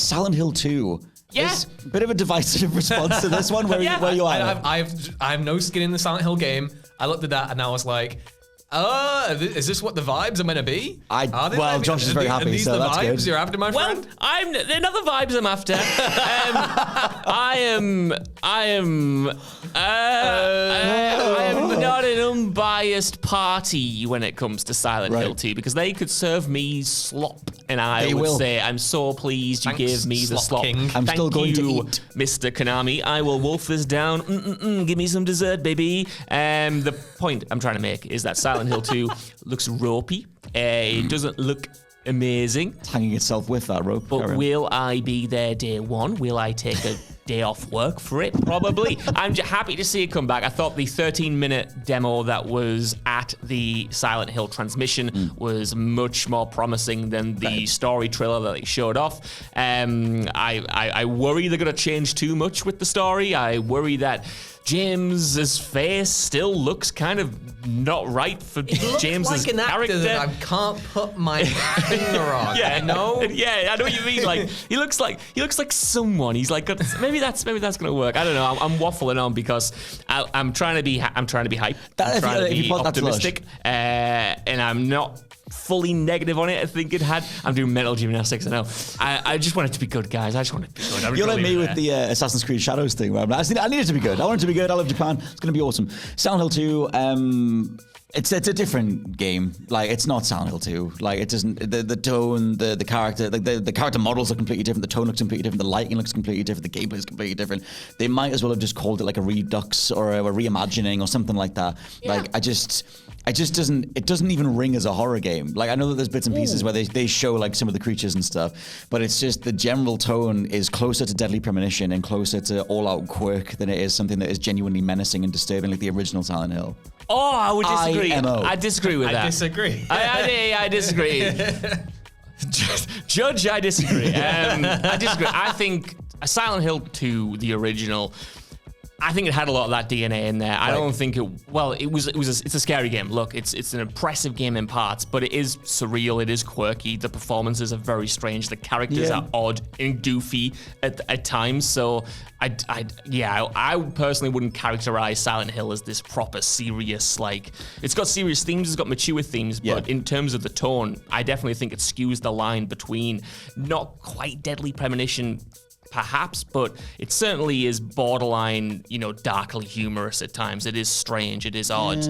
Silent Hill 2. Yeah. There's a bit of a divisive response to this one. Where you are? I have no skin in the Silent Hill game. I looked at that and I was like, is this what the vibes are meant to be? Josh is very happy, so that's good. Are these the vibes you're after, my friend? They're not the vibes I'm after. I am not an unbiased party when it comes to Silent Hill 2 because they could serve me slop and I would say, I'm so pleased you gave me the slop. King. I'm still going to eat. Mr. Konami. I will wolf this down. Give me some dessert, baby. The point I'm trying to make is that Silent Hill 2 looks ropey. It doesn't look amazing. It's hanging itself with that rope. But will I be there day one? Will I take a day off work for it? Probably. I'm happy to see it come back. I thought the 13-minute demo that was at the Silent Hill transmission was much more promising than the story trailer that they showed off. I worry they're going to change too much with the story. I worry that James's face still looks kind of not right for James's like an character. Actor that I can't put my finger on. Yeah, yeah, I know what you mean. Like he looks like someone. He's like maybe that's gonna work. I don't know. I'm waffling on because I'm trying to be hype. I'm trying to be optimistic, and I'm not fully negative on it. I think I'm doing mental gymnastics. I know. I just want it to be good, guys. I just want it to be good. You're like me with the Assassin's Creed Shadows thing. Where I need it to be good. I want it to be good. I love Japan. It's going to be awesome. Silent Hill 2. It's a different game. Like, it's not Silent Hill 2. Like, it doesn't. The tone, the character, like the character models are completely different. The tone looks completely different. The lighting looks completely different. The gameplay is completely different. They might as well have just called it like a redux or a reimagining or something like that. Yeah. Like, it doesn't even ring as a horror game. Like, I know that there's bits and pieces where they show like some of the creatures and stuff, but it's just the general tone is closer to Deadly Premonition and closer to all-out quirk than it is something that is genuinely menacing and disturbing like the original Silent Hill. Oh, I would disagree. I disagree with that. I disagree. I disagree. Judge, I disagree. I disagree. I think Silent Hill 2, the original, I think it had a lot of that DNA in there. I don't think it's a scary game. Look, it's an impressive game in parts, but it is surreal. It is quirky. The performances are very strange. The characters are odd and goofy at times. So I personally wouldn't characterize Silent Hill as this proper serious, like, it's got serious themes, it's got mature themes, but in terms of the tone, I definitely think it skews the line between not quite Deadly Premonition, perhaps, but it certainly is borderline, darkly humorous at times. It is strange. It is odd.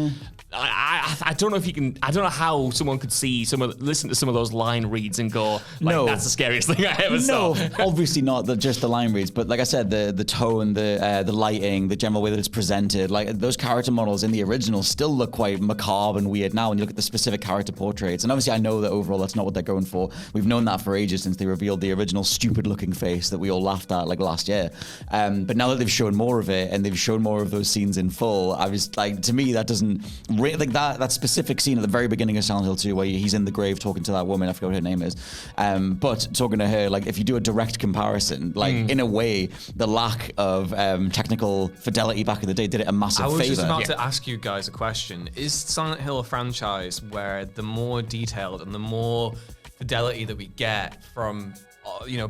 I don't know if you can. I don't know how someone could listen to some of those line reads and go, like, that's the scariest thing I ever saw. No, obviously not just the line reads, but like I said, the tone, the lighting, the general way that it's presented, like those character models in the original still look quite macabre and weird now when you look at the specific character portraits. And obviously I know that overall that's not what they're going for. We've known that for ages since they revealed the original stupid looking face that we all laughed at like last year. But now that they've shown more of it and they've shown more of those scenes in full, I was like, to me, that doesn't like that specific scene at the very beginning of Silent Hill 2 where he's in the grave talking to that woman, I forgot what her name is, but talking to her, like, if you do a direct comparison, like in a way the lack of technical fidelity back in the day did it a massive favor. I was just about to ask you guys a question. Is Silent Hill a franchise where the more detailed and the more fidelity that we get from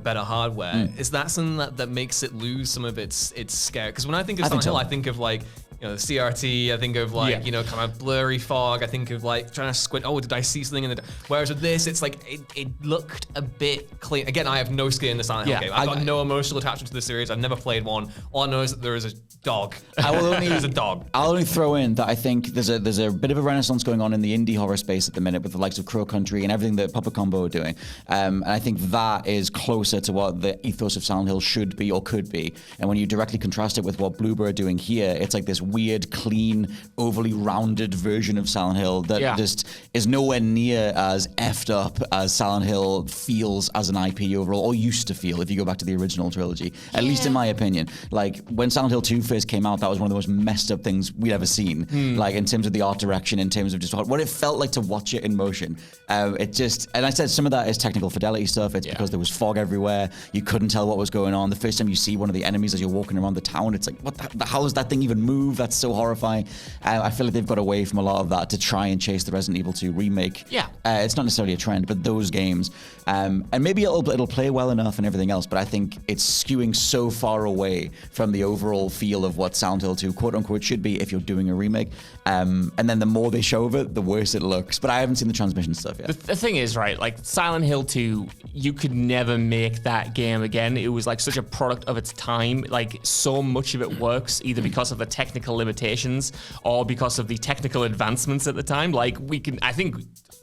better hardware, is that something that makes it lose some of its scare? Because when I think of Silent Hill, I think of like CRT, I think of like kind of blurry fog, I think of like trying to squint, did I see something in the whereas with this, it's like it looked a bit clean. Again, I have no skin in the Silent Hill game. I've got no emotional attachment to the series. I've never played one. All I know is that there is a dog. There's a dog. I'll only throw in that I think there's a bit of a renaissance going on in the indie horror space at the minute with the likes of Crow Country and everything that Puppet Combo are doing, and I think that is closer to what the ethos of Silent Hill should be or could be. And when you directly contrast it with what Bloober are doing here, it's like this weird, clean, overly rounded version of Silent Hill that just is nowhere near as effed up as Silent Hill feels as an IP overall, or used to feel if you go back to the original trilogy, at least in my opinion. Like, when Silent Hill 2 first came out, that was one of the most messed up things we'd ever seen, like in terms of the art direction, in terms of just what it felt like to watch it in motion. And I said some of that is technical fidelity stuff. It's because there was fog everywhere. You couldn't tell what was going on. The first time you see one of the enemies as you're walking around the town, it's like, what the hell does that thing even move? that's so horrifying. I feel like they've got away from a lot of that to try and chase the Resident Evil 2 remake. Yeah. It's not necessarily a trend, but those games. And maybe it'll play well enough and everything else, but I think it's skewing so far away from the overall feel of what Silent Hill 2 quote unquote should be if you're doing a remake. And then the more they show of it, the worse it looks. But I haven't seen the transmission stuff yet. The thing is, right, like Silent Hill 2, you could never make that game again. It was like such a product of its time. Like so much of it works either because of the technical limitations or because of the technical advancements at the time. Like I think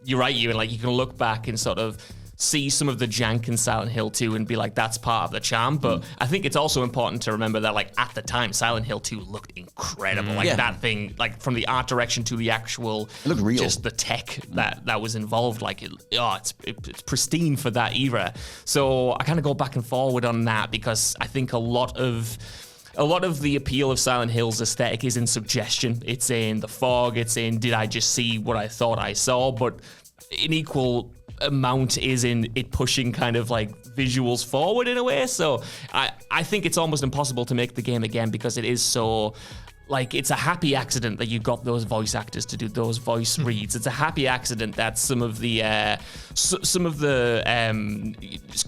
you're right, Ewan, like you can look back and sort of see some of the jank in Silent Hill 2 and be like, that's part of the charm. But I think it's also important to remember that, like, at the time, Silent Hill 2 looked incredible. Like, that thing, like, from the art direction to the actual... It looked real. Just the tech that was involved. Like, it's pristine for that era. So I kind of go back and forward on that because I think a lot of the appeal of Silent Hill's aesthetic is in suggestion. It's in the fog. It's in, did I just see what I thought I saw? But in equal amount is in it pushing kind of like visuals forward in a way. So I think it's almost impossible to make the game again because it is so... Like, it's a happy accident that you got those voice actors to do those voice reads. It's a happy accident that some of the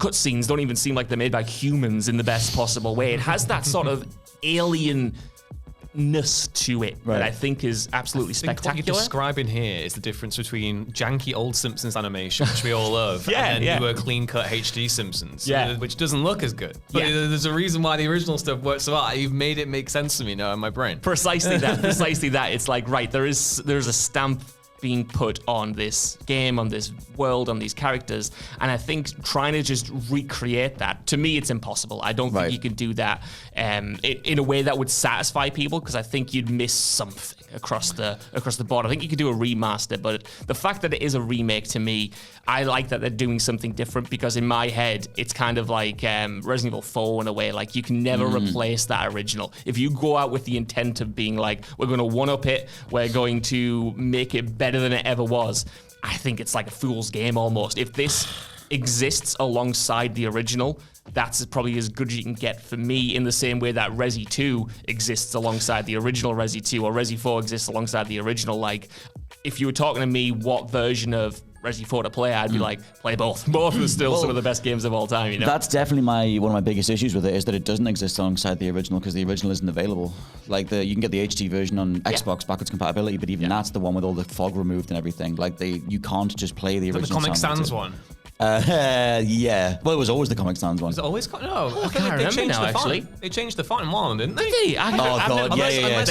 cutscenes don't even seem like they're made by humans in the best possible way. It has that sort of alien-ness to it that I think is absolutely spectacular. What you're describing here is the difference between janky old Simpsons animation, which we all love, and then newer clean-cut HD Simpsons, which doesn't look as good. But there's a reason why the original stuff works so well. You've made it make sense to me now in my brain. Precisely that. Precisely that. It's like, right, there's a stamp being put on this game, on this world, on these characters, and I think trying to just recreate that, to me, it's impossible. I don't think you can do that in a way that would satisfy people, because I think you'd miss something across the board. I think you could do a remaster, but the fact that it is a remake, to me, I like that they're doing something different, because in my head, it's kind of like Resident Evil 4 in a way. Like, you can never replace that original. If you go out with the intent of being like, we're going to one-up it, we're going to make it better than it ever was, I think it's like a fool's game almost. If this exists alongside the original, that's probably as good as you can get for me, in the same way that Resi 2 exists alongside the original Resi 2, or Resi 4 exists alongside the original. Like, if you were talking to me what version of Resi 4 to play, I'd be like, play both. Both are still some of the best games of all time, you know? That's definitely one of my biggest issues with it, is that it doesn't exist alongside the original, because the original isn't available. Like, you can get the HD version on Xbox backwards compatibility, but even that's the one with all the fog removed and everything. Like, you can't just play the original. The Comic Sans one. Yeah. Well, it was always the Comic Sans one. Was it always? No, I can't remember now, actually. They changed the font in one, didn't they? Did they? Oh, God, yeah. Unless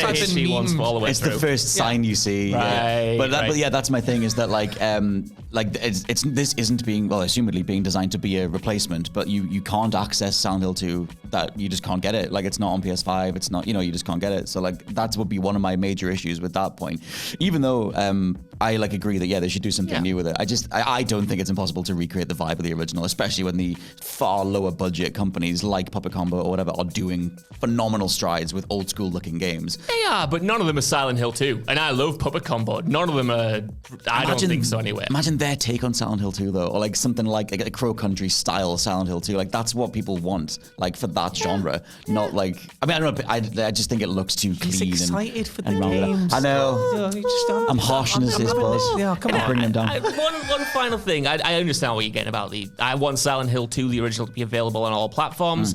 It's the first sign you see. Right, But yeah, that's my thing, is that this isn't being, well, assumedly being designed to be a replacement, but you can't access Silent Hill 2, that you just can't get it. Like, it's not on PS5, it's not, you just can't get it. So, like, that would be one of my major issues with that point. Even though I agree that, they should do something new with it. I don't think it's impossible to recreate the vibe of the original, especially when the far lower budget companies like Puppet Combo or whatever are doing phenomenal strides with old school looking games. They are, but none of them are Silent Hill 2. And I love Puppet Combo. None of them are, I don't think so anyway. Imagine their take on Silent Hill 2 though, or like something like a Crow Country style Silent Hill 2. Like, that's what people want, like, for that genre. Not like, I don't know, I just think it looks too clean. He's excited for the rounded games. I know. I'm harsh in this, boss. Yeah, come on. Bring them down. One final thing. I understand what you're getting about I want Silent Hill 2, the original, to be available on all platforms.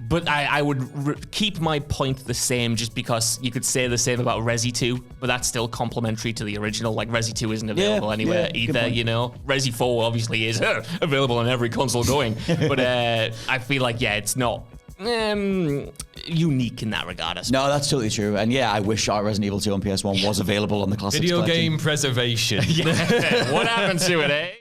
But I would keep my point the same, just because you could say the same about Resi 2, but that's still complementary to the original. Like, Resi 2 isn't available anywhere either, you know? Resi 4 obviously is available on every console going, but I feel like, it's not unique in that regard. No, that's totally true. And I wish our Resident Evil 2 on PS1 was available on the Classics Video collection. game preservation. What happened to it, eh?